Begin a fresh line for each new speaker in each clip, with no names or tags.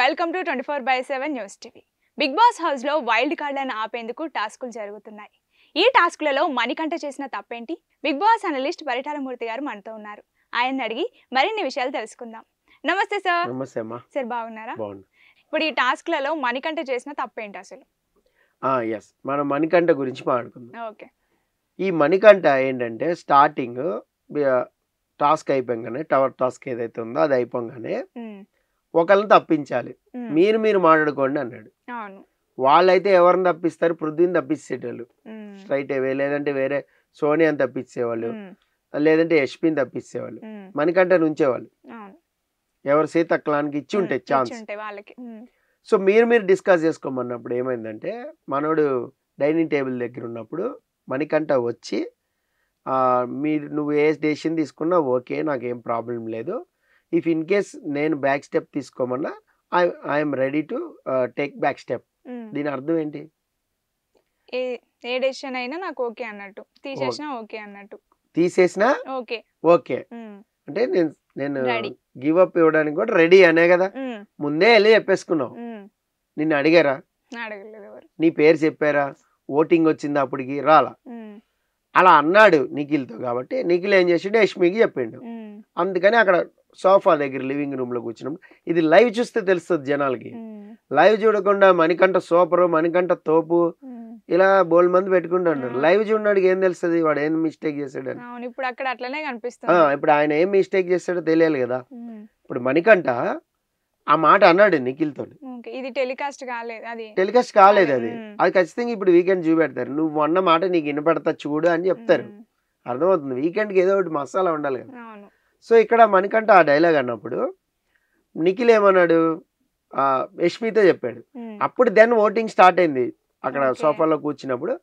Welcome to 24/7 news TV. Bigg Boss house లో wild కార్డులను ఆపేందుకు టాస్కులు జరుగుతున్నాయి. ఈ టాస్కులలో మణికంఠ చేసిన తప్పేంటి? బిగ్ బాస్ అనలిస్ట్ పరిటాలమూర్తి గారు మనతో ఉన్నారు. ఆయన్ని అడిగి మరిన్ని విషయాలు తెలుసుకుందాం. నమస్తే సార్.
నమస్తే అమ్మా.
సార్ బాగున్నారా?
బాగున్నా.
ఇప్పుడు ఈ టాస్కులలో మణికంఠ చేసిన తప్పేంటి అసలు?
ఎస్, మనం మణికంఠ గురించి మాట్లాడుకుందాం.
ఓకే.
ఈ మణికంఠ ఏంటంటే స్టార్టింగ్ టాస్క్ అయిపోగానే, టవర్ టాస్క్ ఏదైతే ఉందో అది అయిపోగానే ఒకళ్ళని తప్పించాలి, మీరు మాట్లాడుకోండి అన్నాడు. వాళ్ళైతే ఎవరిని తప్పిస్తారు? పృథ్వీని తప్పించేటోళ్ళు స్ట్రైట్ అవే, లేదంటే వేరే సోనియాని తప్పించేవాళ్ళు, లేదంటే యశ్మిని తప్పించేవాళ్ళు, మణికంఠని ఉంచేవాళ్ళు. ఎవరు సీతక్కలానికి ఇచ్చి ఉంటే ఛాన్స్. సో మీరు డిస్కస్ చేసుకోమన్నప్పుడు ఏమైందంటే, మనోడు డైనింగ్ టేబుల్ దగ్గర ఉన్నప్పుడు మణికంఠ వచ్చి నువ్వు ఏ డెసిషన్ తీసుకున్నా ఓకే, నాకేం ప్రాబ్లం లేదు, ఇఫ్ ఇన్ కేస్ నేను బ్యాక్ స్టెప్ తీసుకోమన్నా I'm ready to take back step. దీని అర్థం ఏంటి?
ఏ డెసిషన్ అయినా నాకు ఓకే అన్నట్టు, తీసేసినా ఓకే అన్నట్టు.
తీసేసినా ఓకే ఓకే అంటే నేను గివ్ అప్ ఇవ్వడానికి కూడా రెడీ అనే కదా. ముందే వెళ్ళి చెప్పేసుకున్నావు. నిన్ను అడిగారా? నీ పేరు చెప్పారా? ఓటింగ్ వచ్చింది అప్పటికి రాలా? అలా అన్నాడు నిఖిల్తో. కాబట్టి నిఖిల్ ఏం చేసాడు, యష్మికి చెప్పిండు. అందుకని అక్కడ సోఫా దగ్గర లివింగ్ రూమ్ లో కూర్చున్నాం. ఇది లైవ్ చూస్తే తెలుస్తుంది జనాలకి. లైవ్ చూడకుండా మణికంఠ సూపర్, మణికంఠ తోపు ఇలా బోల్ మంది పెట్టుకుంటాడు. లైవ్ చూడడానికి ఏం తెలుస్తుంది వాడు ఏం మిస్టేక్ చేశాడని.
ఇప్పుడు అక్కడ అట్లనే కనిపిస్తుంది.
ఇప్పుడు ఆయన ఏం మిస్టేక్ చేస్తాడో తెలియాలి కదా. ఇప్పుడు మణికంఠ ఆ మాట అన్నాడు నిఖిల్తో.
ఇది టెలికాస్ట్ కాలేదు,
అది ఖచ్చితంగా ఇప్పుడు వీకెండ్ చూపెడతారు. నువ్వు అన్న మాట నీకు వినపడతా చూడు అని చెప్తారు. అర్థమవుతుంది. వీకెండ్కి ఏదో ఒకటి మసాలా ఉండాలి కదా. సో ఇక్కడ మణికంఠ ఆ డైలాగ్ అన్నప్పుడు నిఖిల్ ఏమన్నాడు, యష్మితో చెప్పాడు. అప్పుడు దెన్ ఓటింగ్ స్టార్ట్ అయింది. అక్కడ సోఫాలో కూర్చున్నప్పుడు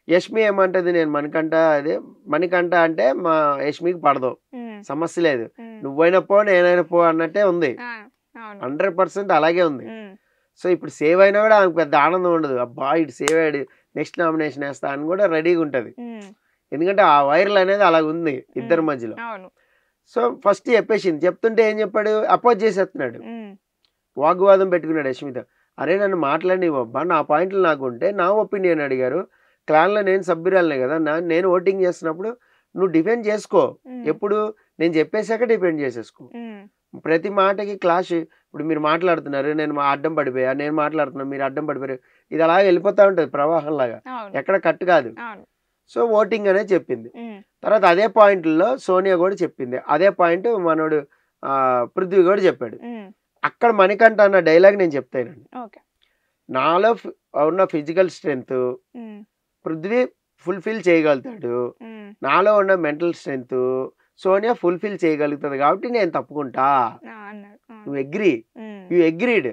యష్మి ఏమంటది, నేను మణికంఠ అంటే మా యష్మికి పడదు, సమస్య లేదు, నువ్వైనా పో నేనైనా పో అన్నట్టే ఉంది. 100% అలాగే ఉంది. సో ఇప్పుడు సేవ్ అయినా కూడా ఆమెకు పెద్ద ఆనందం ఉండదు. అబ్బా ఇటు సేవ్ అయ్యాడు, నెక్స్ట్ నామినేషన్ వేస్తా అని కూడా రెడీగా ఉంటది. ఎందుకంటే ఆ వైరల్ అనేది అలాగ ఉంది ఇద్దరి మధ్యలో. సో ఫస్ట్ చెప్పేసింది. చెప్తుంటే ఏం చెప్పాడు, అపోజ్ చేసేస్తున్నాడు, వాగ్వాదం పెట్టుకున్నాడు యష్మితో. అరే నన్ను మాట్లాడినివ్వబ్బా, నా పాయింట్లు నాకు ఉంటే నా ఒపీనియన్ అడిగారు, క్లాన్లో నేను సభ్యురాలనే కదా, నేను ఓటింగ్ చేస్తున్నప్పుడు నువ్వు డిఫెండ్ చేసుకో, ఎప్పుడు నేను చెప్పేశాక డిఫెండ్ చేసేసుకో. ప్రతి మాటకి క్లాష్. ఇప్పుడు మీరు మాట్లాడుతున్నారు, నేను అడ్డం పడిపోయా, నేను మాట్లాడుతున్నా మీరు అడ్డం పడిపోయారు, ఇది అలాగే వెళ్ళిపోతా ఉంటుంది ప్రవాహం లాగా, ఎక్కడ కట్ కాదు. సో ఓటింగ్ అనేది చెప్పింది. తర్వాత అదే పాయింట్లో సోనియా కూడా చెప్పింది. అదే పాయింట్ మనోడు పృథ్వీ కూడా చెప్పాడు. అక్కడ మణికంఠ అన్న డైలాగ్ నేను చెప్తానండి. నాలో ఉన్న ఫిజికల్ స్ట్రెంగ్త్ పృథ్వీ ఫుల్ఫిల్ చేయగలుగుతాడు, నాలో ఉన్న మెంటల్ స్ట్రెంగ్త్ సోనియా ఫుల్ఫిల్ చేయగలుగుతుంది, కాబట్టి నేను తప్పుకుంటా. నువ్వు యు అగ్రీడ్.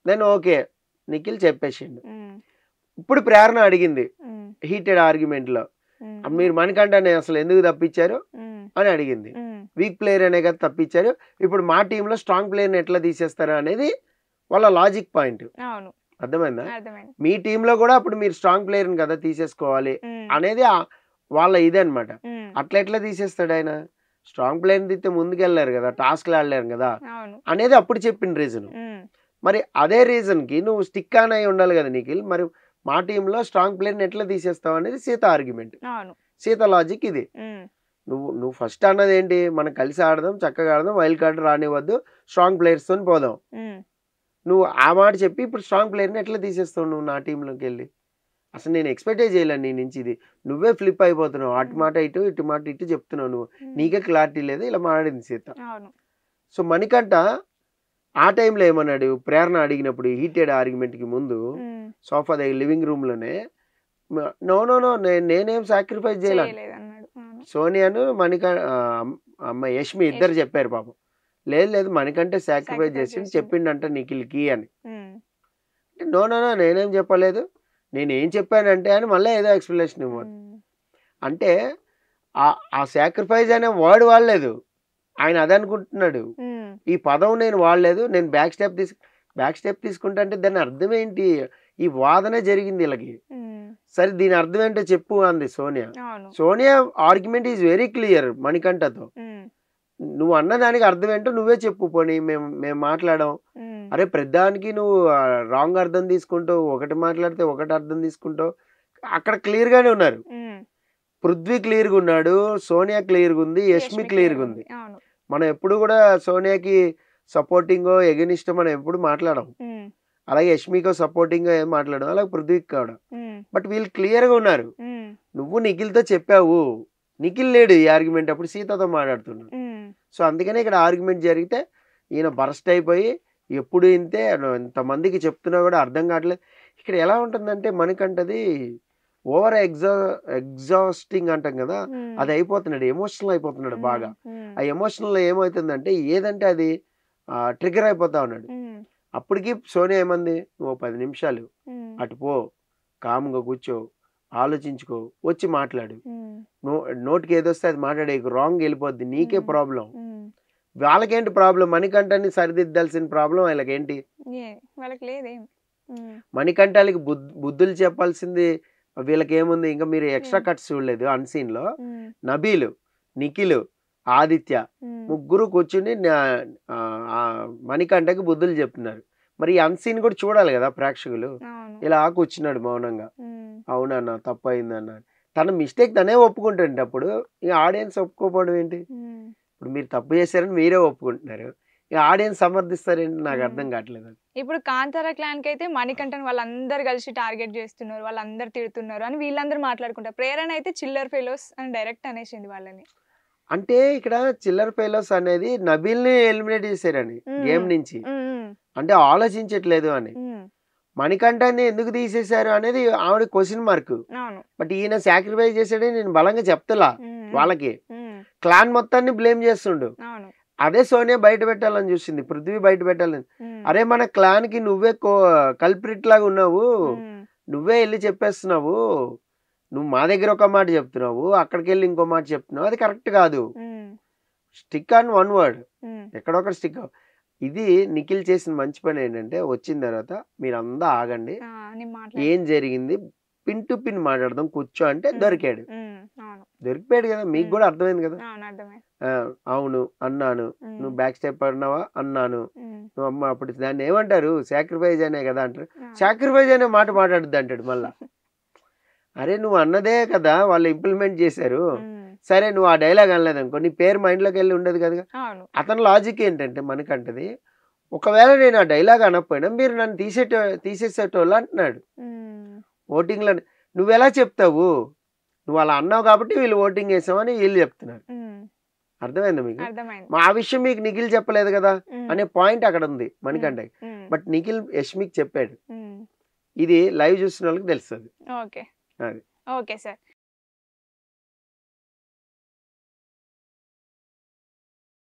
నేను ఓకే నిఖిల్ చెప్పేసిండు. ఇప్పుడు ప్రేరణ అడిగింది హీటెడ్ ఆర్గ్యుమెంట్ లో, మీరు మణికంఠని అసలు ఎందుకు తప్పించారు అని అడిగింది. వీక్ ప్లేయర్ అనే కదా తప్పించారు, ఇప్పుడు మా టీంలో స్ట్రాంగ్ ప్లేయర్ని ఎట్లా తీసేస్తారు అనేది వాళ్ళ లాజిక్ పాయింట్. అర్థమైందా? మీ టీంలో కూడా అప్పుడు మీరు స్ట్రాంగ్ ప్లేయర్ని కదా తీసేసుకోవాలి అనేది వాళ్ళ ఇదే అనమాట. అట్లా ఎట్లా తీసేస్తాడు ఆయన? స్ట్రాంగ్ ప్లేయర్ని తీస్తే ముందుకెళ్ళారు కదా, టాస్క్లు ఆడలేరు కదా అనేది అప్పుడు చెప్పిన రీజన్. మరి అదే రీజన్ కి నువ్వు స్టిక్ ఆన్ అయి ఉండాలి కదా నిఖిల్. మరి మా టీంలో స్ట్రాంగ్ ప్లేయర్ని ఎట్లా తీసేస్తావు అనేది సీత ఆర్గ్యుమెంట్, సీత లాజిక్ ఇది. నువ్వు ఫస్ట్ అన్నది ఏంటి, మనం కలిసి ఆడదాం, చక్కగా ఆడదాం, వైల్డ్ కార్డ్ రానివ్వద్దు, స్ట్రాంగ్ ప్లేయర్స్ తో పోదాం. నువ్వు ఆ మాట చెప్పి ఇప్పుడు స్ట్రాంగ్ ప్లేయర్ని ఎట్లా తీసేస్తావు నువ్వు నా టీంలోకి వెళ్ళి? అసలు నేను ఎక్స్పెక్టే చేయలేను నీ నుంచి ఇది. నువ్వే ఫ్లిప్ అయిపోతున్నావు, అటు మాట ఇటు మాట ఇటు చెప్తున్నావు, నువ్వు నీకే క్లారిటీ లేదు, ఇలా మాట్లాడింది సీత. సో మణికంఠ ఆ టైంలో ఏమన్నాడు, ప్రేరణ అడిగినప్పుడు హీటెడ్ ఆర్గ్యుమెంట్కి ముందు సోఫా దగ్గర లివింగ్ రూమ్ లోనే, నో నేనేం సాక్రిఫైస్ చేయలే. సోనియాను అమ్మాయి యష్మి ఇద్దరు చెప్పారు పాపం, లేదు మణికంఠ సాక్రిఫైస్ చేసి చెప్పిండంట నిఖిల్కి అని. నో నేనేం చెప్పలేదు, నేనేం చెప్పానంటే అని మళ్ళీ ఏదో ఎక్స్ప్లెనేషన్ ఇవ్వదు. అంటే ఆ సాక్రిఫైస్ అనే వర్డ్ వాడలేదు ఆయన, అదే అనుకుంటున్నాడు. ఈ పదం నేను వాడలేదు, నేను బ్యాక్ స్టెప్ తీసుకుంటా అంటే దాని అర్థం ఏంటి? ఈ వాదన జరిగింది వీళ్ళకి. సరే దీని అర్థం ఏంటో చెప్పు అంది Sonia. Sonia argument is very clear మణికంఠతో. నువ్వు అన్న దానికి అర్థం ఏంటో నువ్వే చెప్పు, పోనీ మేము మాట్లాడాం, అరే ప్రతిదానికి నువ్వు రాంగ్ అర్థం తీసుకుంటావు, ఒకటి మాట్లాడితే ఒకటి అర్థం తీసుకుంటావు. అక్కడ క్లియర్ గానే ఉన్నారు. పృథ్వీ క్లియర్ గా ఉన్నాడు, సోనియా క్లియర్ గా ఉంది, యష్మి క్లియర్ గా ఉంది. మనం ఎప్పుడు కూడా సోనియాకి సపోర్టింగ్ ఎగనిస్ట్ మనం ఎప్పుడు మాట్లాడడం, అలాగే యష్మికో సపోర్టింగ్ ఏం మాట్లాడడం, అలాగే పృథ్వీకి కావడం. బట్ వీళ్ళు క్లియర్ గా ఉన్నారు. నువ్వు నిఖిల్తో చెప్పావు, నిఖిల్ లేడు ఈ ఆర్గ్యుమెంట్, అప్పుడు సీతతో మాట్లాడుతున్నాడు. సో అందుకనే ఇక్కడ ఆర్గ్యుమెంట్ జరిగితే ఈయన బరస్ట్ అయిపోయి ఎప్పుడు ఇంతే ఇంతమందికి చెప్తున్నా కూడా అర్థం కావట్లేదు. ఇక్కడ ఎలా ఉంటుందంటే మనకంటది ఓవర్ ఎగ్జాస్టింగ్ అంటాం కదా, అది అయిపోతున్నాడు, ఎమోషనల్ అయిపోతున్నాడు బాగా. ఆ ఎమోషనల్ ఏమవుతుందంటే ఏదంటే అది ట్రిగర్ అయిపోతా ఉన్నాడు. అప్పటికి సోనియా ఏమంది, నువ్వు 10 నిమిషాలు అటు పో, కామ్గా కూర్చో, ఆలోచించుకో, వచ్చి మాట్లాడు, నోటికి ఏదొస్తే అది మాట్లాడే, రాంగ్ వెళ్ళిపోద్ది, నీకే ప్రాబ్లం. వాళ్ళకేంటి ప్రాబ్లం? మణికంఠని సరిదిద్దాల్సిన ప్రాబ్లం వాళ్ళకేంటి? మణికంఠాలకి బుద్ధులు చెప్పాల్సింది వీళ్ళకి ఏముంది? ఇంకా మీరు ఎక్స్ట్రా కట్స్ చూడలేదు అన్సీన్ లో. నబీలు, నిఖిల్, ఆదిత్య ముగ్గురు కూర్చుని మణికంఠకి బుద్ధులు చెప్తున్నారు. మరి ఈ అన్సీన్ కూడా చూడాలి కదా ప్రేక్షకులు. ఇలా కూర్చున్నాడు మౌనంగా, అవునన్న తప్పు అయిందన్న, తన మిస్టేక్ తనే ఒప్పుకుంటాడు. అప్పుడు ఈ ఆడియన్స్ ఒప్పుకోపోవడం ఏంటి? ఇప్పుడు మీరు తప్పు చేశారని మీరే ఒప్పుకుంటున్నారు, ఈ ఆడియన్స్ సమర్థిస్తారేంటి? నాకు అర్థం కావట్లేదు.
ఇప్పుడు కాంతారా క్లాన్ కి అయితే మణికంఠన్ వాళ్ళందరూ కలిసి టార్గెట్ చేస్తున్నారు, వాళ్ళందరూ తిడుతున్నారు అని వీళ్ళందరూ మాట్లాడుకుంటారు. ప్రేరణ అయితే చిల్లర్ ఫెలోస్ అని డైరెక్ట్ అనేసింది వాళ్ళని.
అంటే ఇక్కడ చిల్లర్ ఫెలోస్ అనేది నబీల్ ని ఎలిమినేట్ చేశారని గేమ్ నుంచి, అంటే ఆలోచించట్లేదు అని. మణికంఠాన్ని ఎందుకు తీసేశారు అనేది ఆవిడ క్వశ్చన్ మార్క్. బట్ ఈయన సాక్రిఫైస్ చేశాడని నేను బలంగా చెప్తలా వాళ్ళకి. క్లాన్ మొత్తాన్ని బ్లేమ్ చేస్తుండు. అదే సోనియా బయట పెట్టాలని చూసింది, పృథ్వీ బయట పెట్టాలని. అరే మన క్లాన్ కి నువ్వే కల్ప్రిట్ లాగా ఉన్నావు, నువ్వే వెళ్ళి చెప్పేస్తున్నావు, నువ్వు మా దగ్గర ఒక మాట చెప్తున్నావు, అక్కడికి వెళ్ళి ఇంకో మాట చెప్తున్నావు, అది కరెక్ట్ కాదు. స్టిక్ ఆన్ వన్ వర్డ్, ఎక్కడొక్కడ స్టిక్. ఇది నిఖిల్ చేసిన మంచి పని ఏంటంటే వచ్చిన తర్వాత మీరు అందరూ ఆగండి, ఏం జరిగింది పిన్ టు పిన్ మాట్లాడదాం కూర్చో అంటే దొరికాడు. దొరికిపోయాడు కదా, మీకు కూడా అర్థమైంది కదా. అవును అన్నాను, నువ్వు బ్యాక్ స్టెప్ పడినావా అన్నాను, నువ్వు అమ్మ అప్పుడు దాన్ని ఏమంటారు సాక్రిఫైజ్ అనే కదా అంటారు. సాక్రిఫైజ్ అనే మాట మాట్లాడుద్ది అంటాడు మళ్ళా. అరే నువ్వు అన్నదే కదా వాళ్ళు ఇంప్లిమెంట్ చేశారు, సరే నువ్వు ఆ డైలాగ్ అనలేదు అనుకో, నీ పేరు మైండ్లోకి వెళ్ళి ఉండదు కదా. అతని లాజిక్ ఏంటంటే మనకంటది, ఒకవేళ నేను ఆ డైలాగ్ అనకపోయినా మీరు నన్ను తీసేసేటోళ్ళు అంటున్నాడు ఓటింగ్లో. నువ్వు ఎలా చెప్తావు? నువ్వు అలా అన్నావు కాబట్టి వీళ్ళు ఓటింగ్ వేసామని వీళ్ళు చెప్తున్నారు. అర్థమైందా మీకు? ఆ విషయం మీకు నిఖిల్ చెప్పలేదు కదా అనే పాయింట్ అక్కడ ఉంది మణికంఠకి. బట్ నిఖిల్ యష్మికి చెప్పాడు. ఇది లైవ్ చూసిన వాళ్ళకి తెలుస్తుంది.
Okay sir.